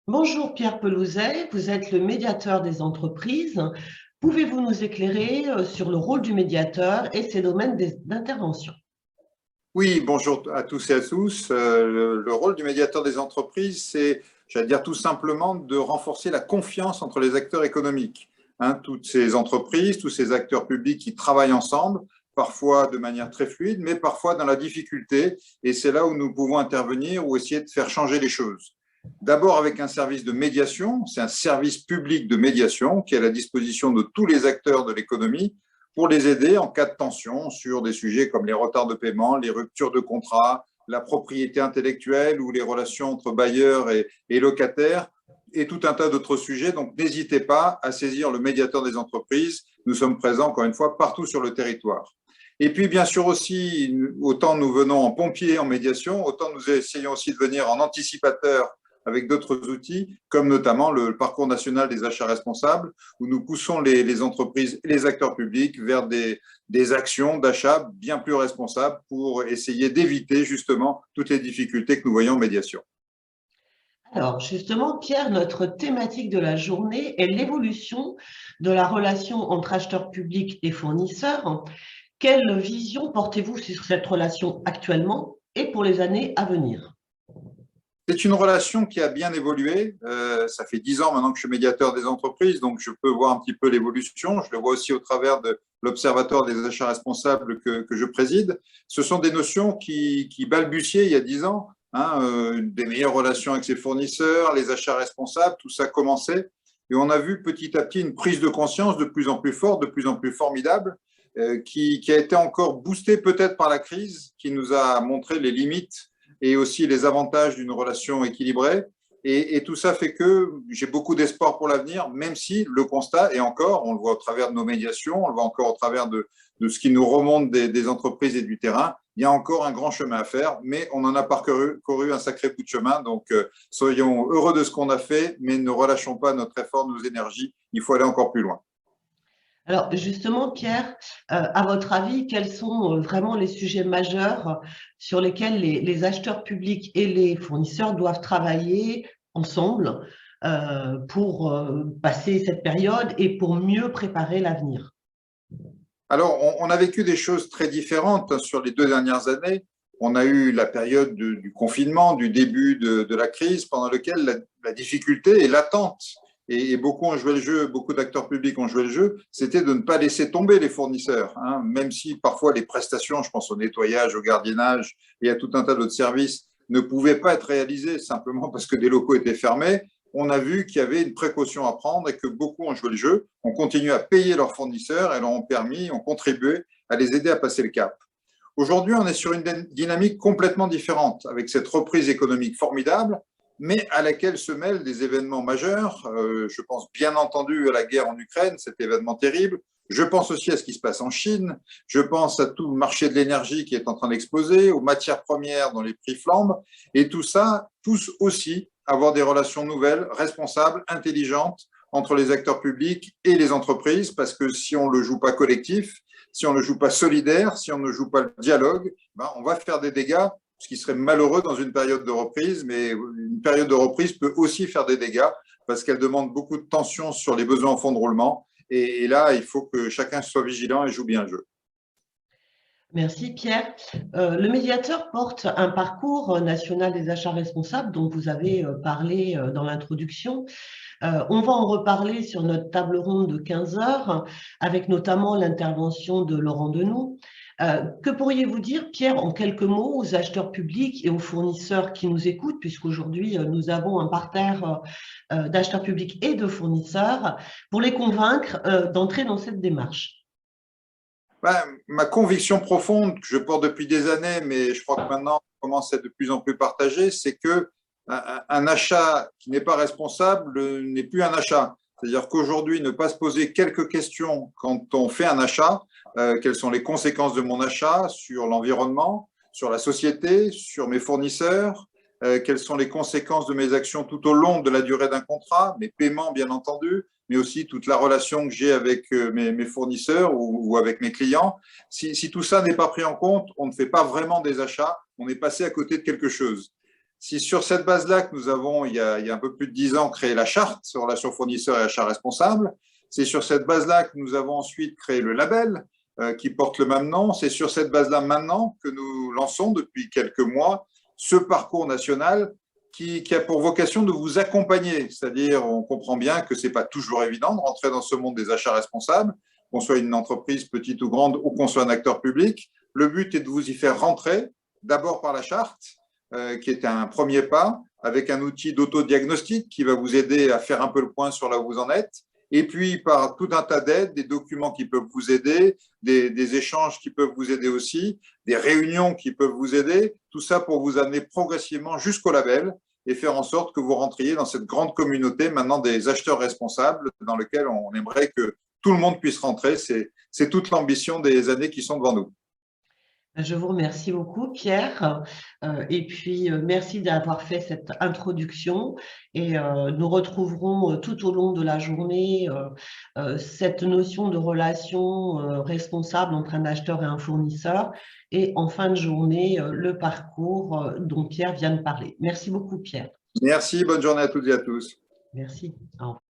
Bonjour Pierre Pelouzet, vous êtes le médiateur des entreprises. Pouvez-vous nous éclairer sur le rôle du médiateur et ses domaines d'intervention? Oui, bonjour à tous et à tous. Le rôle du médiateur des entreprises, c'est, j'allais dire tout simplement, de renforcer la confiance entre les acteurs économiques. Toutes ces entreprises, tous ces acteurs publics qui travaillent ensemble, parfois de manière très fluide, mais parfois dans la difficulté. Et c'est là où nous pouvons intervenir ou essayer de faire changer les choses. D'abord avec un service de médiation, c'est un service public de médiation qui est à la disposition de tous les acteurs de l'économie pour les aider en cas de tension sur des sujets comme les retards de paiement, les ruptures de contrat, la propriété intellectuelle ou les relations entre bailleurs et locataires et tout un tas d'autres sujets. Donc, n'hésitez pas à saisir le médiateur des entreprises. Nous sommes présents, encore une fois, partout sur le territoire. Et puis, bien sûr aussi, autant nous venons en pompier, en médiation, autant nous essayons aussi de venir en anticipateur avec d'autres outils, comme notamment le parcours national des achats responsables, où nous poussons les entreprises et les acteurs publics vers des actions d'achat bien plus responsables pour essayer d'éviter justement toutes les difficultés que nous voyons en médiation. Alors justement, Pierre, notre thématique de la journée est l'évolution de la relation entre acheteurs publics et fournisseurs. Quelle vision portez-vous sur cette relation actuellement et pour les années à venir? C'est une relation qui a bien évolué. Ça fait 10 ans maintenant que je suis médiateur des entreprises, donc je peux voir un petit peu l'évolution. Je le vois aussi au travers de l'Observatoire des achats responsables que je préside. Ce sont des notions qui balbutiaient il y a 10 ans. Des meilleures relations avec ses fournisseurs, les achats responsables, tout ça commençait. Et on a vu petit à petit une prise de conscience de plus en plus forte, de plus en plus formidable, qui a été encore boostée peut-être par la crise, qui nous a montré les limites et aussi les avantages d'une relation équilibrée. Et tout ça fait que j'ai beaucoup d'espoir pour l'avenir, même si le constat, et encore, on le voit au travers de nos médiations, on le voit encore au travers de ce qui nous remonte des entreprises et du terrain, il y a encore un grand chemin à faire, mais on en a parcouru un sacré bout de chemin. Donc, soyons heureux de ce qu'on a fait, mais ne relâchons pas notre effort, nos énergies. Il faut aller encore plus loin. Alors justement, Pierre, à votre avis, quels sont vraiment les sujets majeurs sur lesquels les acheteurs publics et les fournisseurs doivent travailler ensemble pour passer cette période et pour mieux préparer l'avenir? Alors, on a vécu des choses très différentes sur les 2 dernières années. On a eu la période du confinement, du début de la crise, pendant laquelle la difficulté et l'attente, et beaucoup ont joué le jeu, beaucoup d'acteurs publics ont joué le jeu, c'était de ne pas laisser tomber les fournisseurs, même si parfois les prestations, je pense au nettoyage, au gardiennage et à tout un tas d'autres services, ne pouvaient pas être réalisées simplement parce que des locaux étaient fermés. On a vu qu'il y avait une précaution à prendre et que beaucoup ont joué le jeu, ont continué à payer leurs fournisseurs et leur ont permis, ont contribué à les aider à passer le cap. Aujourd'hui, on est sur une dynamique complètement différente, avec cette reprise économique formidable, mais à laquelle se mêlent des événements majeurs. Je pense bien entendu à la guerre en Ukraine, cet événement terrible. Je pense aussi à ce qui se passe en Chine. Je pense à tout le marché de l'énergie qui est en train d'exploser, aux matières premières dont les prix flambent. Et tout ça pousse aussi à avoir des relations nouvelles, responsables, intelligentes entre les acteurs publics et les entreprises, parce que si on ne le joue pas collectif, si on ne joue pas solidaire, si on ne joue pas le dialogue, on va faire des dégâts, ce qui serait malheureux dans une période de reprise, mais une période de reprise peut aussi faire des dégâts parce qu'elle demande beaucoup de tension sur les besoins en fonds de roulement. Et là, il faut que chacun soit vigilant et joue bien le jeu. Merci Pierre. Le médiateur porte un parcours national des achats responsables dont vous avez parlé dans l'introduction. On va en reparler sur notre table ronde de 15 heures, avec notamment l'intervention de Laurent Denoux. Que pourriez-vous dire, Pierre, en quelques mots, aux acheteurs publics et aux fournisseurs qui nous écoutent, puisqu'aujourd'hui, nous avons un parterre d'acheteurs publics et de fournisseurs, pour les convaincre d'entrer dans cette démarche? Ma conviction profonde, que je porte depuis des années, mais je crois que maintenant commence à être de plus en plus partagée, c'est que un achat qui n'est pas responsable n'est plus un achat. C'est-à-dire qu'aujourd'hui, ne pas se poser quelques questions quand on fait un achat, quelles sont les conséquences de mon achat sur l'environnement, sur la société, sur mes fournisseurs, quelles sont les conséquences de mes actions tout au long de la durée d'un contrat, mes paiements bien entendu, mais aussi toute la relation que j'ai avec mes fournisseurs ou avec mes clients. Si tout ça n'est pas pris en compte, on ne fait pas vraiment des achats, on est passé à côté de quelque chose. Si sur cette base-là que nous avons, il y a un peu plus de 10 ans, créé la charte sur relations fournisseurs et achats responsables, c'est sur cette base-là que nous avons ensuite créé le label qui porte le même nom. C'est sur cette base-là maintenant que nous lançons depuis quelques mois ce parcours national qui a pour vocation de vous accompagner. C'est-à-dire, on comprend bien que ce n'est pas toujours évident de rentrer dans ce monde des achats responsables, qu'on soit une entreprise petite ou grande ou qu'on soit un acteur public. Le but est de vous y faire rentrer, d'abord par la charte, qui est un premier pas, avec un outil d'autodiagnostic qui va vous aider à faire un peu le point sur là où vous en êtes, et puis par tout un tas d'aides, des documents qui peuvent vous aider, des échanges qui peuvent vous aider aussi, des réunions qui peuvent vous aider, tout ça pour vous amener progressivement jusqu'au label et faire en sorte que vous rentriez dans cette grande communauté maintenant des acheteurs responsables dans lequel on aimerait que tout le monde puisse rentrer. C'est toute l'ambition des années qui sont devant nous. Je vous remercie beaucoup, Pierre. Et puis, merci d'avoir fait cette introduction. Et nous retrouverons tout au long de la journée cette notion de relation responsable entre un acheteur et un fournisseur. Et en fin de journée, le parcours dont Pierre vient de parler. Merci beaucoup, Pierre. Merci, bonne journée à toutes et à tous. Merci. Au revoir.